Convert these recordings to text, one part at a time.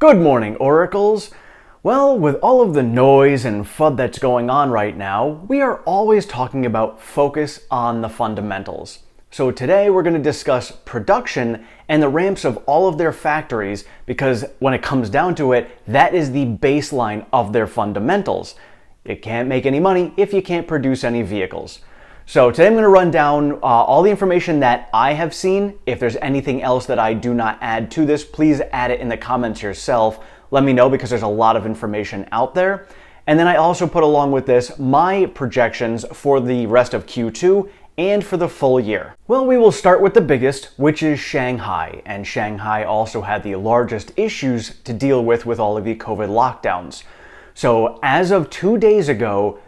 Good morning, Oracles! Well, with all of the noise and FUD that's going on right now, we are always talking about focus on the fundamentals. So today we're going to discuss production and the ramps of all of their factories because when it comes down to it, that is the baseline of their fundamentals. You can't make any money if you can't produce any vehicles. So today I'm going to run down all the information that I have seen. If there's anything else that I do not add to this, please add it in the comments yourself. Let me know because there's a lot of information out there. And then I also put along with this my projections for the rest of Q2 and for the full year. Well, we will start with the biggest, which is Shanghai. And Shanghai also had the largest issues to deal with all of the COVID lockdowns. So as of 2 days ago,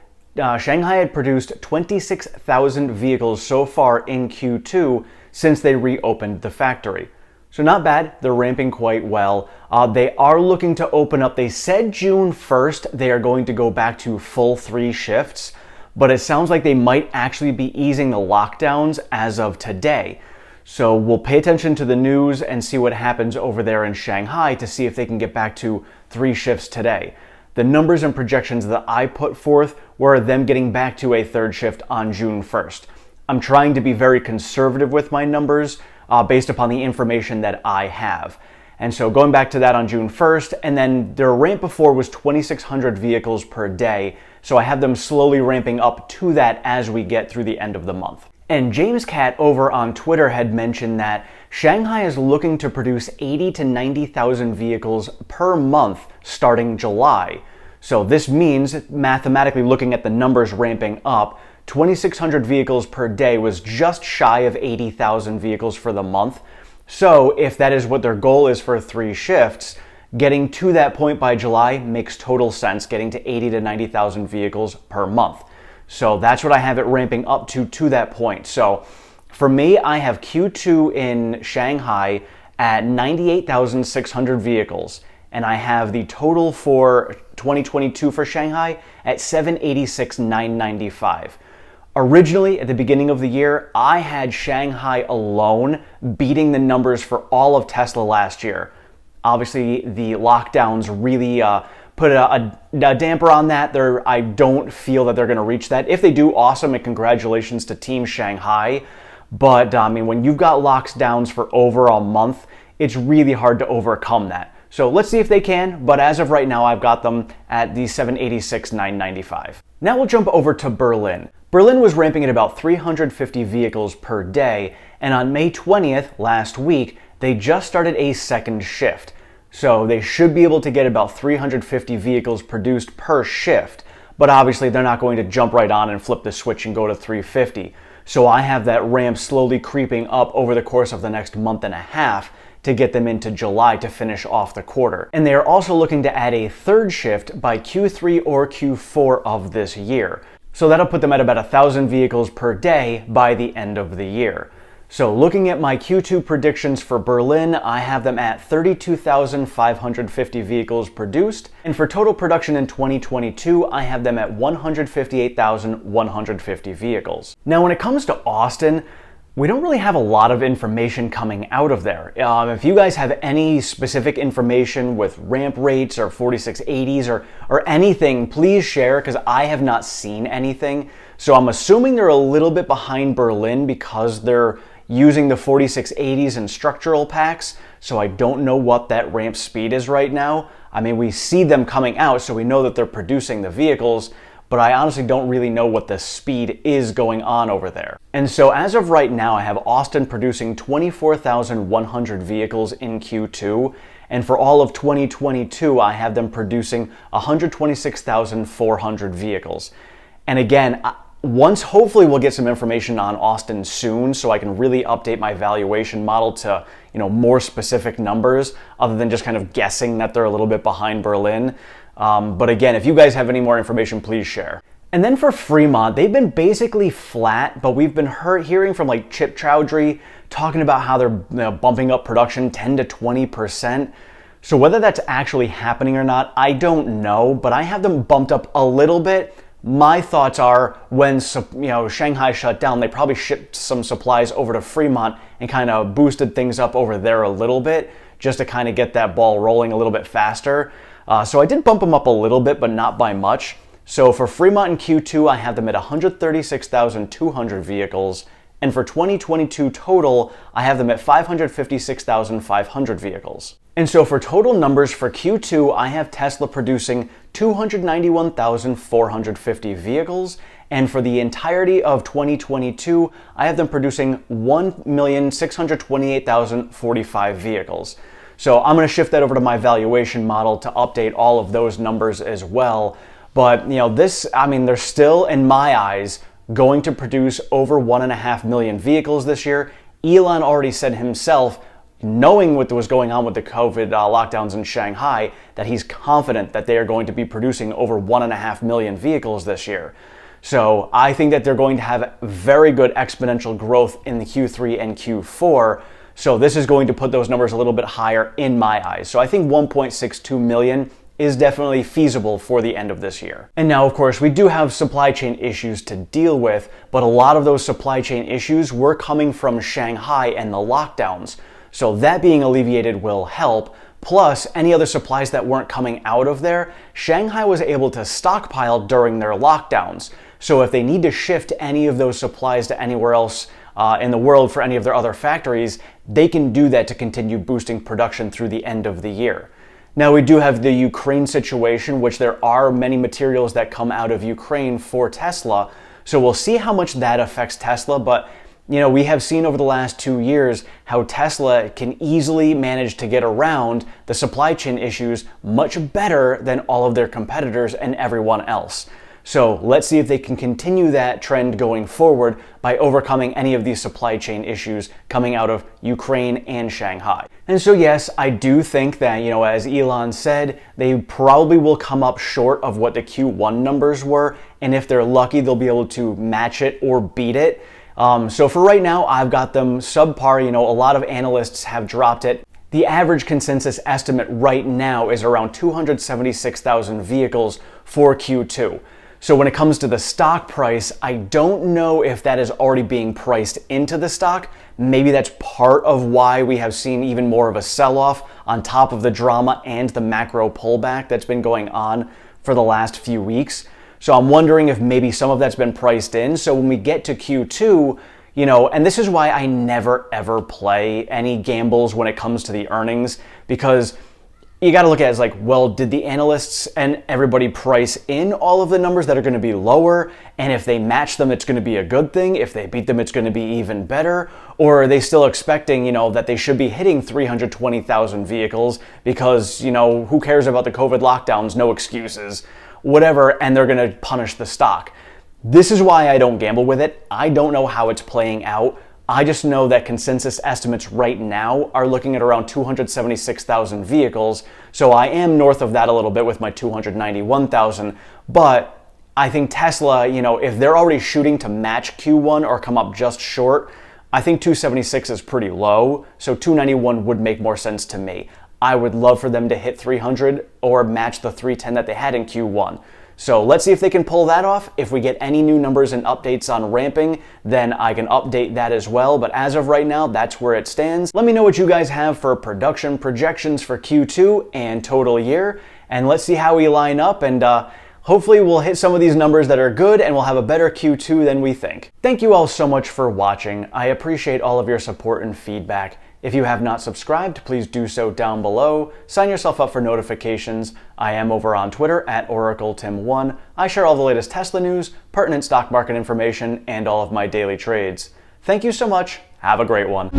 Shanghai had produced 26,000 vehicles so far in Q2 since they reopened the factory. So not bad, they're ramping quite well. They are looking to open up, they said June 1st they are going to go back to full 3 shifts, but it sounds like they might actually be easing the lockdowns as of today. So we'll pay attention to the news and see what happens over there in Shanghai to see if they can get back to 3 shifts today. The numbers and projections that I put forth were them getting back to a 3rd shift on June 1st. I'm trying to be very conservative with my numbers based upon the information that I have. And so going back to that on June 1st, and then their ramp before was 2,600 vehicles per day. So I have them slowly ramping up to that as we get through the end of the month. And James Cat over on Twitter had mentioned that Shanghai is looking to produce 80 to 90,000 vehicles per month starting July. So this means, mathematically looking at the numbers ramping up, 2,600 vehicles per day was just shy of 80,000 vehicles for the month. So if that is what their goal is for 3 shifts, getting to that point by July makes total sense, getting to 80 to 90,000 vehicles per month. So that's what I have it ramping up to that point. So for me, I have Q2 in Shanghai at 98,600 vehicles. And I have the total for 2022 for Shanghai at 786,995. Originally, at the beginning of the year, I had Shanghai alone beating the numbers for all of Tesla last year. Obviously, the lockdowns really put a damper on that. I don't feel that they're going to reach that. If they do, awesome, and congratulations to Team Shanghai. But I mean, when you've got lockdowns for over a month, it's really hard to overcome that. So let's see if they can, but as of right now, I've got them at the 786,995. Now we'll jump over to Berlin. Berlin was ramping at about 350 vehicles per day, and on May 20th, last week, they just started a 2nd shift. So they should be able to get about 350 vehicles produced per shift, but obviously they're not going to jump right on and flip the switch and go to 350. So I have that ramp slowly creeping up over the course of the next month and a half to get them into July to finish off the quarter. And they are also looking to add a 3rd shift by Q3 or Q4 of this year. So that'll put them at about 1,000 vehicles per day by the end of the year. So looking at my Q2 predictions for Berlin, I have them at 32,550 vehicles produced. And for total production in 2022, I have them at 158,150 vehicles. Now when it comes to Austin, we don't really have a lot of information coming out of there. If you guys have any specific information with ramp rates or 4680s or anything, please share because I have not seen anything. So I'm assuming they're a little bit behind Berlin because they're using the 4680s and structural packs. So I don't know what that ramp speed is right now. I mean, we see them coming out, so we know that they're producing the vehicles, but I honestly don't really know what the speed is going on over there. And so as of right now, I have Austin producing 24,100 vehicles in Q2, and for all of 2022, I have them producing 126,400 vehicles. And again, hopefully we'll get some information on Austin soon so I can really update my valuation model to, more specific numbers other than just kind of guessing that they're a little bit behind Berlin. But again, if you guys have any more information, please share. And then for Fremont, they've been basically flat, but we've been hearing from like Chip Chowdhury talking about how they're bumping up production 10 to 20%. So whether that's actually happening or not, I don't know, but I have them bumped up a little bit. My thoughts are when Shanghai shut down, they probably shipped some supplies over to Fremont and kind of boosted things up over there a little bit, just to kind of get that ball rolling a little bit faster. So I did bump them up a little bit, but not by much. So for Fremont in Q2, I have them at 136,200 vehicles. And for 2022 total, I have them at 556,500 vehicles. And so for total numbers for Q2, I have Tesla producing 291,450 vehicles. And for the entirety of 2022, I have them producing 1,628,045 vehicles. So I'm going to shift that over to my valuation model to update all of those numbers as well. But they're still, in my eyes, going to produce over 1.5 million vehicles this year. Elon already said himself, knowing what was going on with the COVID lockdowns in Shanghai, that he's confident that they are going to be producing over 1.5 million vehicles this year. So I think that they're going to have very good exponential growth in the Q3 and Q4. So this is going to put those numbers a little bit higher in my eyes. So I think 1.62 million is definitely feasible for the end of this year. And now, of course, we do have supply chain issues to deal with, but a lot of those supply chain issues were coming from Shanghai and the lockdowns. So that being alleviated will help. Plus, any other supplies that weren't coming out of there, Shanghai was able to stockpile during their lockdowns. So if they need to shift any of those supplies to anywhere else in the world for any of their other factories, they can do that to continue boosting production through the end of the year. Now, we do have the Ukraine situation, which there are many materials that come out of Ukraine for Tesla. So we'll see how much that affects Tesla. But, we have seen over the last 2 years how Tesla can easily manage to get around the supply chain issues much better than all of their competitors and everyone else. So let's see if they can continue that trend going forward by overcoming any of these supply chain issues coming out of Ukraine and Shanghai. And so yes, I do think that, as Elon said, they probably will come up short of what the Q1 numbers were. And if they're lucky, they'll be able to match it or beat it. So for right now, I've got them subpar. A lot of analysts have dropped it. The average consensus estimate right now is around 276,000 vehicles for Q2. So when it comes to the stock price, I don't know if that is already being priced into the stock. Maybe that's part of why we have seen even more of a sell-off on top of the drama and the macro pullback that's been going on for the last few weeks. So I'm wondering if maybe some of that's been priced in. So when we get to Q2, and this is why I never ever play any gambles when it comes to the earnings, because you got to look at it as like, well, did the analysts and everybody price in all of the numbers that are going to be lower? And if they match them, it's going to be a good thing. If they beat them, it's going to be even better. Or are they still expecting, that they should be hitting 320,000 vehicles because, who cares about the COVID lockdowns? No excuses, whatever. And they're going to punish the stock. This is why I don't gamble with it. I don't know how it's playing out. I just know that consensus estimates right now are looking at around 276,000 vehicles. So I am north of that a little bit with my 291,000. But I think Tesla, if they're already shooting to match Q1 or come up just short, I think 276 is pretty low. So 291 would make more sense to me. I would love for them to hit 300 or match the 310 that they had in Q1. So let's see if they can pull that off. If we get any new numbers and updates on ramping, then I can update that as well. But as of right now, that's where it stands. Let me know what you guys have for production projections for Q2 and total year. And let's see how we line up. And hopefully we'll hit some of these numbers that are good and we'll have a better Q2 than we think. Thank you all so much for watching. I appreciate all of your support and feedback. If you have not subscribed, please do so down below. Sign yourself up for notifications. I am over on Twitter at OracleTim1. I share all the latest Tesla news, pertinent stock market information, and all of my daily trades. Thank you so much. Have a great one.